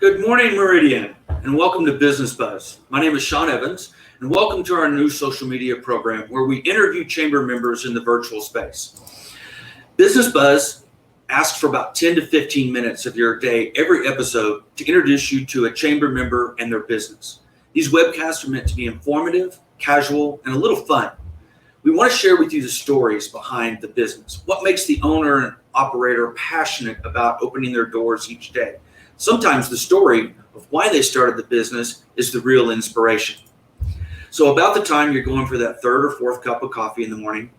Good morning, Meridian, and welcome to Business Buzz. My name is Sean Evans, and welcome to our new social media program where we interview chamber members in the virtual space. Business Buzz asks for about 10 to 15 minutes of your day every episode to introduce you to a chamber member and their business. These webcasts are meant to be informative, casual, and a little fun. We want to share with you the stories behind the business, what makes the owner and operator passionate about opening their doors each day. Sometimes the story of why they started the business is the real inspiration. So about the time you're going for that third or fourth cup of coffee in the morning,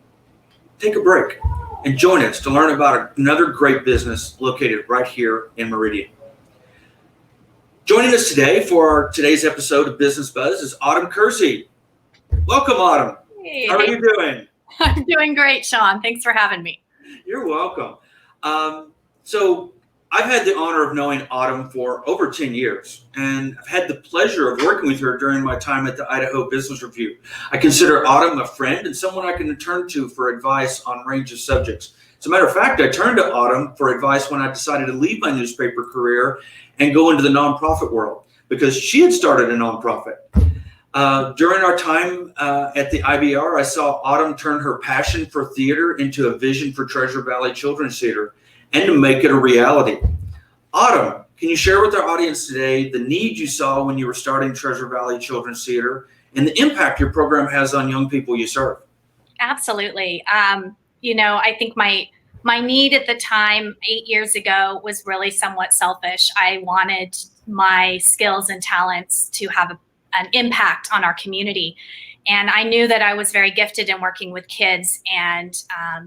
take a break and join us to learn about another great business located right here in Meridian. Joining us today for today's episode of Business Buzz is Autumn Kersey. Welcome, Autumn. Hey. How are you doing? I'm doing great, Sean. Thanks for having me. You're welcome. So I've had the honor of knowing Autumn for over 10 years, and I've had the pleasure of working with her during my time at the Idaho Business Review. I consider Autumn a friend and someone I can turn to for advice on a range of subjects. As a matter of fact, I turned to Autumn for advice when I decided to leave my newspaper career and go into the nonprofit world because she had started a nonprofit. During our time at the IBR, I saw Autumn turn her passion for theater into a vision for Treasure Valley Children's Theater and to make it a reality. Autumn, can you share with our audience today the need you saw when you were starting Treasure Valley Children's Theater and the impact your program has on young people you serve? Absolutely. I think my need at the time 8 years ago was really somewhat selfish. I wanted my skills and talents to have an impact on our community. And I knew that I was very gifted in working with kids and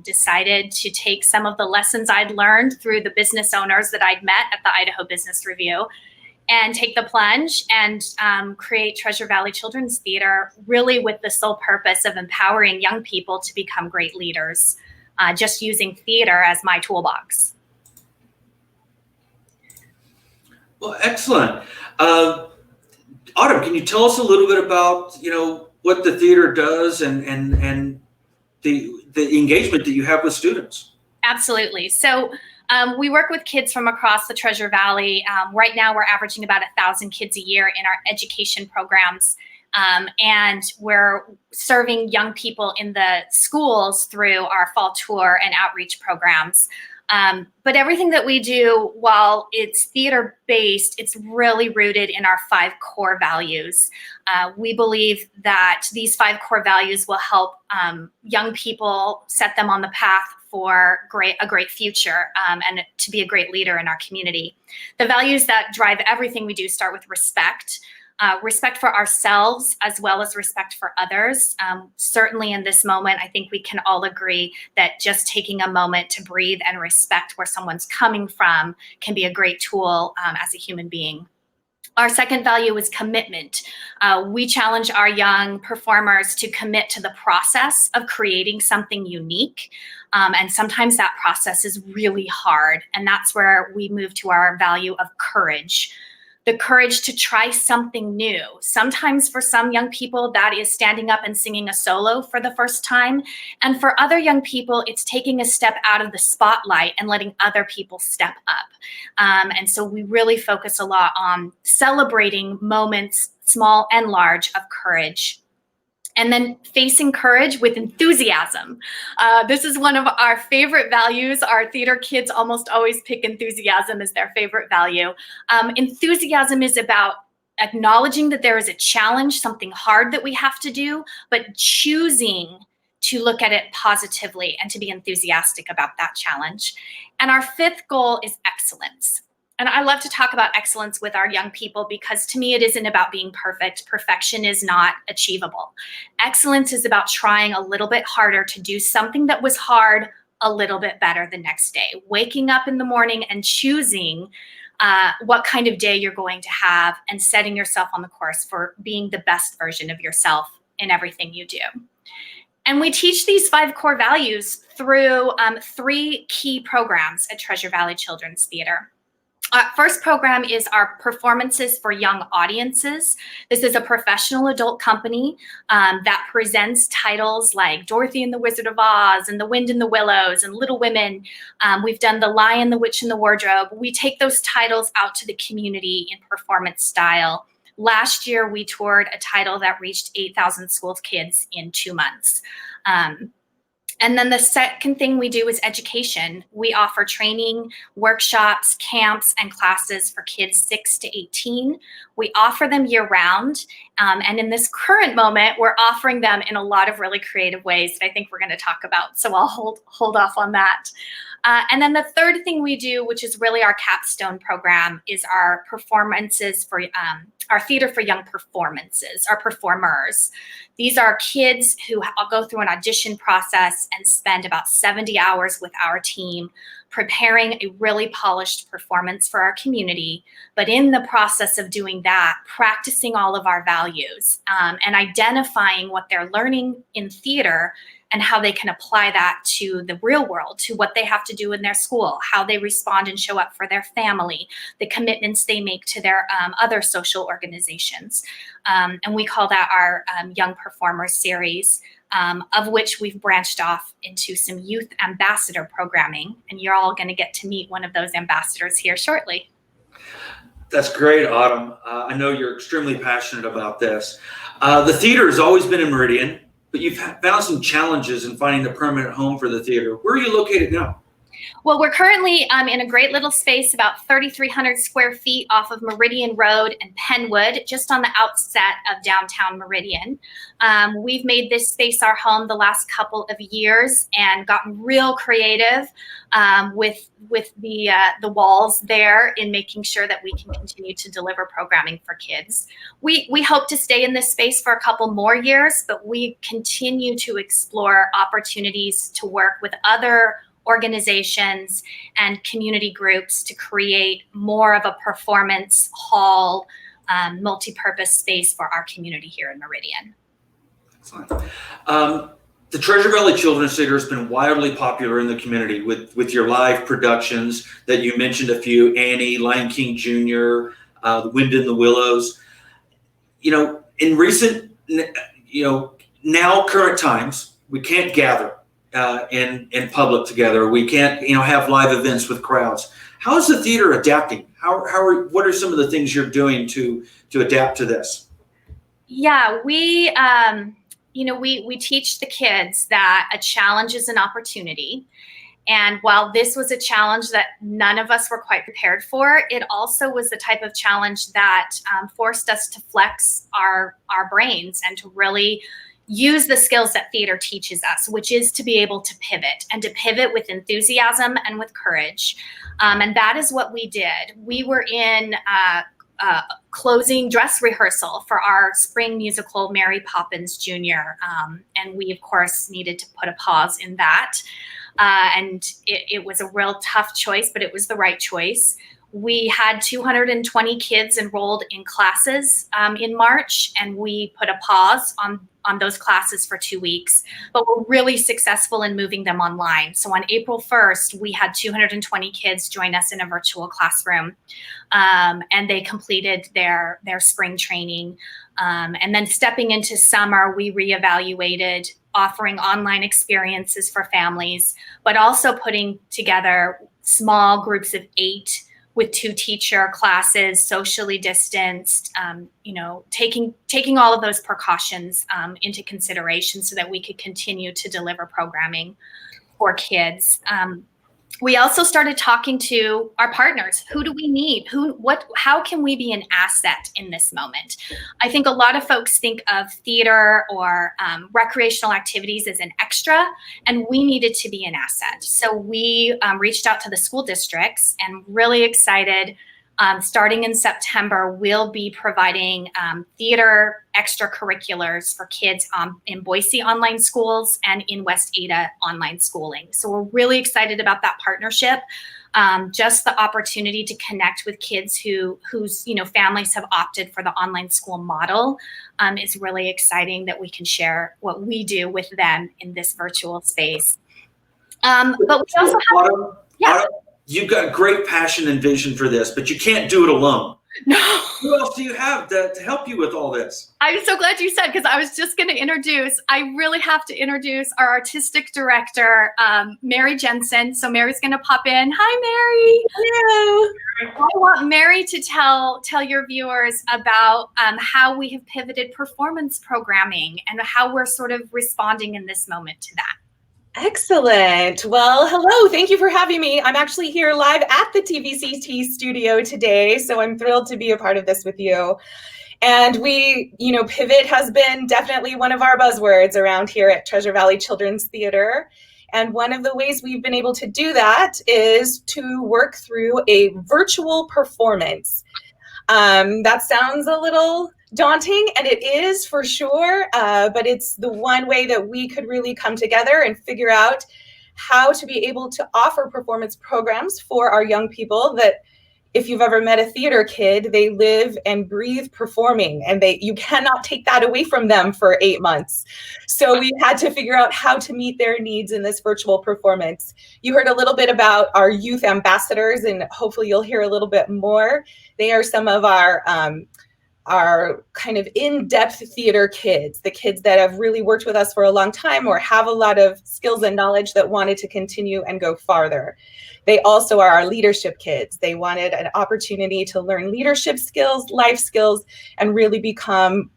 decided to take some of the lessons I'd learned through the business owners that I'd met at the Idaho Business Review and take the plunge and create Treasure Valley Children's Theater, really with the sole purpose of empowering young people to become great leaders, just using theater as my toolbox. Well, excellent. Autumn, can you tell us a little bit about, what the theater does and the engagement that you have with students? Absolutely. So we work with kids from across the Treasure Valley. Right now, we're averaging about 1,000 kids a year in our education programs. And we're serving young people in the schools through our fall tour and outreach programs. But everything that we do, while it's theater-based, it's really rooted in our 5 core values. We believe that these 5 core values will help young people set them on the path for a great future and to be a great leader in our community. The values that drive everything we do start with respect. Respect for ourselves as well as respect for others. Certainly in this moment, I think we can all agree that just taking a moment to breathe and respect where someone's coming from can be a great tool as a human being. Our second value is commitment. We challenge our young performers to commit to the process of creating something unique. And sometimes that process is really hard. And that's where we move to our value of courage. The courage to try something new. Sometimes for some young people, that is standing up and singing a solo for the first time. And for other young people, it's taking a step out of the spotlight and letting other people step up. And so we really focus a lot on celebrating moments, small and large, of courage. And then facing courage with enthusiasm. This is one of our favorite values. Our theater kids almost always pick enthusiasm as their favorite value. Enthusiasm is about acknowledging that there is a challenge, something hard that we have to do, but choosing to look at it positively and to be enthusiastic about that challenge. And our 5th goal is excellence. And I love to talk about excellence with our young people because to me, it isn't about being perfect. Perfection is not achievable. Excellence is about trying a little bit harder to do something that was hard a little bit better the next day. Waking up in the morning and choosing what kind of day you're going to have and setting yourself on the course for being the best version of yourself in everything you do. And we teach these 5 core values through 3 key programs at Treasure Valley Children's Theater. Our first program is our Performances for Young Audiences. This is a professional adult company that presents titles like Dorothy and the Wizard of Oz and The Wind in the Willows and Little Women. We've done The Lion, the Witch, and the Wardrobe. We take those titles out to the community in performance style. Last year, we toured a title that reached 8,000 school kids in 2 months. And then the second thing we do is education. We offer training, workshops, camps, and classes for kids 6 to 18. We offer them year round. And in this current moment, we're offering them in a lot of really creative ways that I think we're going to talk about. So I'll hold off on that. And then the third thing we do, which is really our capstone program, is our performances for our Theater for Young Performances, our performers. These are kids who go through an audition process and spend about 70 hours with our team preparing a really polished performance for our community. But in the process of doing that, practicing all of our values and identifying what they're learning in theater and how they can apply that to the real world, to what they have to do in their school, how they respond and show up for their family, the commitments they make to their other social organizations. And we call that our Young Performers series, of which we've branched off into some youth ambassador programming. And you're all going to get to meet one of those ambassadors here shortly. That's great, Autumn. I know you're extremely passionate about this. The theater has always been in Meridian, but you've found some challenges in finding a permanent home for the theater. Where are you located now? Well, we're currently in a great little space, about 3,300 square feet off of Meridian Road and Penwood, just on the outset of downtown Meridian. We've made this space our home the last couple of years and gotten real creative with the walls there in making sure that we can continue to deliver programming for kids. We hope to stay in this space for a couple more years, but we continue to explore opportunities to work with other organizations and community groups to create more of a performance hall, multi-purpose space for our community here in Meridian. Excellent. The Treasure Valley Children's Theater has been wildly popular in the community with your live productions that you mentioned a few, Annie, Lion King Jr., The Wind in the Willows. In recent, now current times, we can't gather in public together. We can't, have live events with crowds. How is the theater adapting? What are some of the things you're doing to adapt to this? Yeah, we teach the kids that a challenge is an opportunity. And while this was a challenge that none of us were quite prepared for, it also was the type of challenge that forced us to flex our brains and to really use the skills that theater teaches us, which is to be able to pivot and to pivot with enthusiasm and with courage. And that is what we did. We were in closing dress rehearsal for our spring musical, Mary Poppins Jr. And we, of course, needed to put a pause in that. And it was a real tough choice, but it was the right choice. We had 220 kids enrolled in classes in March, and we put a pause on those classes for 2 weeks, but we're really successful in moving them online. So on April 1st, we had 220 kids join us in a virtual classroom, and they completed their spring training. And then stepping into summer, we reevaluated offering online experiences for families, but also putting together small groups of 8 with 2 teacher classes, socially distanced, taking all of those precautions into consideration so that we could continue to deliver programming for kids. We also started talking to our partners. Who do we need? How can we be an asset in this moment? I think a lot of folks think of theater or recreational activities as an extra, and we needed to be an asset. So we reached out to the school districts, and really excited. Starting in September, we'll be providing theater extracurriculars for kids in Boise online schools and in West Ada online schooling. So we're really excited about that partnership. Just the opportunity to connect with kids whose families have opted for the online school model is really exciting, that we can share what we do with them in this virtual space. But we also have, you've got great passion and vision for this, but you can't do it alone. No. Who else do you have to help you with all this? I'm so glad you said, because I was just going to I really have to introduce our artistic director, Mary Jensen. So Mary's going to pop in. Hi, Mary. Hello. I want Mary to tell your viewers about how we have pivoted performance programming and how we're sort of responding in this moment to that. Excellent. Well, hello. Thank you for having me. I'm actually here live at the TVCT studio today, so I'm thrilled to be a part of this with you. And pivot has been definitely one of our buzzwords around here at Treasure Valley Children's Theater. And one of the ways we've been able to do that is to work through a virtual performance. That sounds a little daunting, and it is for sure, but it's the one way that we could really come together and figure out how to be able to offer performance programs for our young people that, if you've ever met a theater kid, they live and breathe performing, and you cannot take that away from them for 8 months. So we had to figure out how to meet their needs in this virtual performance. You heard a little bit about our youth ambassadors, and hopefully you'll hear a little bit more. They are some of our kind of in-depth theater kids, the kids that have really worked with us for a long time or have a lot of skills and knowledge that wanted to continue and go farther. They also are our leadership kids. They wanted an opportunity to learn leadership skills, life skills, and really become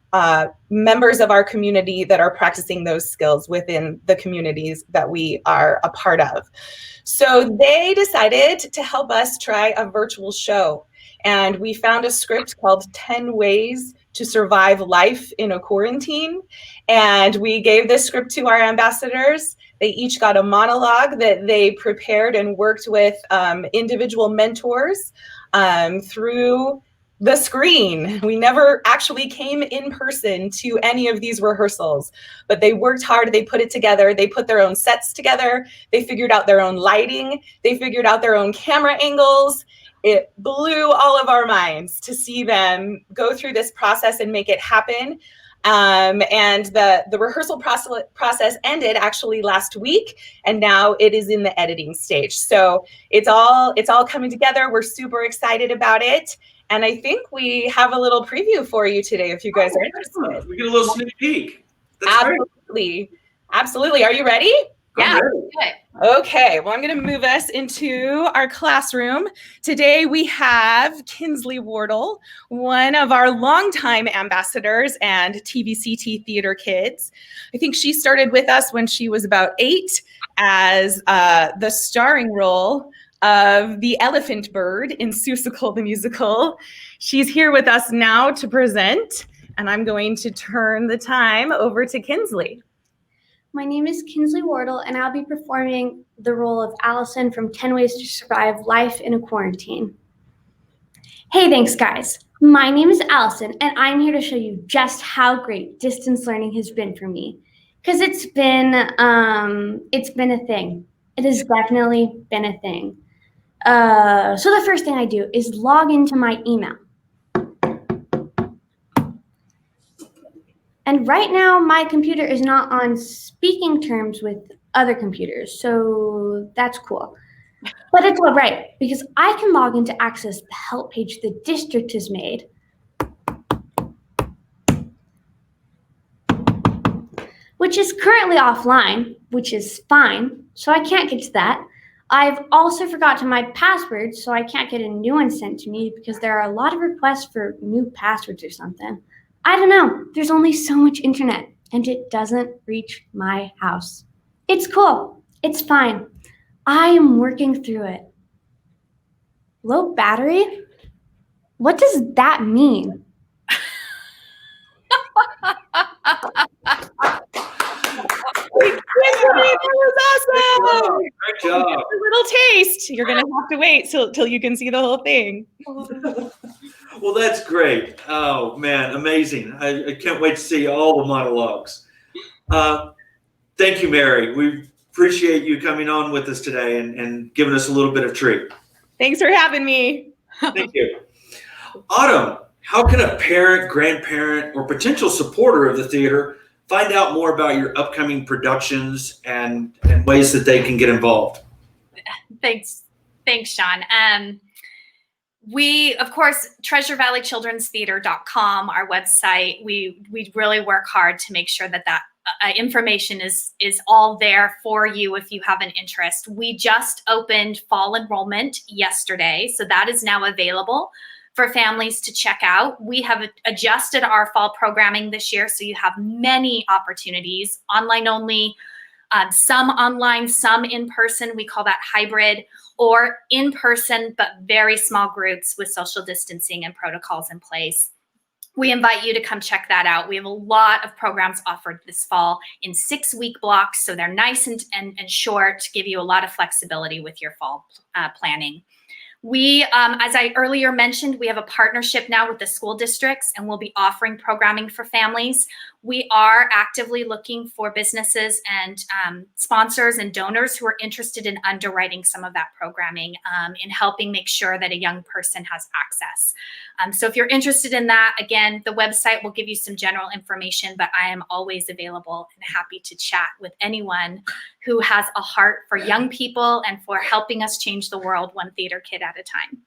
members of our community that are practicing those skills within the communities that we are a part of. So they decided to help us try a virtual show. And we found a script called 10 Ways to Survive Life in a Quarantine. And we gave this script to our ambassadors. They each got a monologue that they prepared and worked with individual mentors through the screen. We never actually came in person to any of these rehearsals, but they worked hard. They put it together. They put their own sets together. They figured out their own lighting. They figured out their own camera angles. It blew all of our minds to see them go through this process and make it happen. And the rehearsal process ended actually last week, and now it is in the editing stage. So it's all coming together. We're super excited about it. And I think we have a little preview for you today if you guys are interested. We get a little sneak peek. That's Absolutely. Great. Absolutely. Are you ready? Yeah. Okay, well, I'm going to move us into our classroom. Today we have Kinsley Wardle, one of our longtime ambassadors and TVCT theater kids. I think she started with us when she was about 8 as the starring role of the elephant bird in Seussical the Musical. She's here with us now to present, and I'm going to turn the time over to Kinsley. My name is Kinsley Wardle, and I'll be performing the role of Allison from 10 Ways to Survive Life in a Quarantine. Hey, thanks, guys. My name is Allison, and I'm here to show you just how great distance learning has been for me. Because it's been a thing. It has definitely been a thing. So the first thing I do is log into my email. And right now, my computer is not on speaking terms with other computers, so that's cool. But it's all right, because I can log in to access the help page the district has made. Which is currently offline, which is fine, so I can't get to that. I've also forgotten my password, so I can't get a new one sent to me because there are a lot of requests for new passwords or something. I don't know, there's only so much internet, and it doesn't reach my house. It's cool, it's fine. I am working through it. Low battery? What does that mean? That was awesome! Great job. A little taste. You're going to have to wait till you can see the whole thing. Well, that's great. Oh, man, amazing. I can't wait to see all the monologues. Thank you, Mary. We appreciate you coming on with us today and giving us a little bit of treat. Thanks for having me. Thank you. Autumn, how can a parent, grandparent, or potential supporter of the theater find out more about your upcoming productions and ways that they can get involved? Thanks, Thanks, Sean. We, of course, TreasureValleyChildren'sTheater.com, our website, we really work hard to make sure that information is all there for you if you have an interest. We just opened fall enrollment yesterday, so that is now available for families to check out. We have adjusted our fall programming this year, so you have many opportunities, online only, some online, some in person. We call that hybrid, or in person, but very small groups with social distancing and protocols in place. We invite you to come check that out. We have a lot of programs offered this fall in 6-week blocks, so they're nice and short to give you a lot of flexibility with your fall planning. We, as I earlier mentioned, we have a partnership now with the school districts, and we'll be offering programming for families. We are actively looking for businesses and sponsors and donors who are interested in underwriting some of that programming, in helping make sure that a young person has access. So if you're interested in that, again, the website will give you some general information, but I am always available and happy to chat with anyone who has a heart for young people and for helping us change the world one theater kid at a time.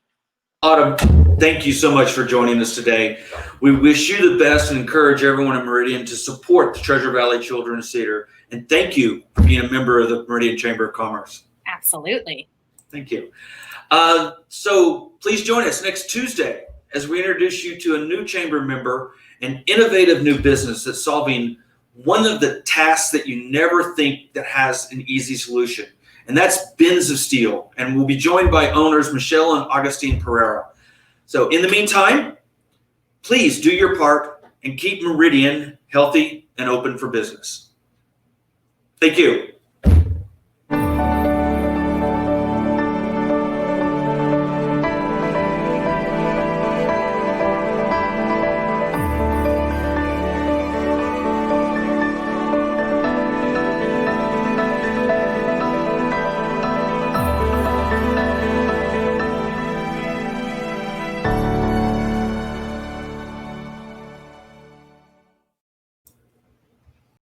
Autumn, thank you so much for joining us today. We wish you the best and encourage everyone in Meridian to support the Treasure Valley Children's Theater. And thank you for being a member of the Meridian Chamber of Commerce. Absolutely. Thank you. So please join us next Tuesday as we introduce you to a new chamber member, an innovative new business that's solving one of the tasks that you never think that has an easy solution. And that's bins of steel. And we'll be joined by owners Michelle and Augustine Pereira. So in the meantime, please do your part and keep Meridian healthy and open for business. Thank you.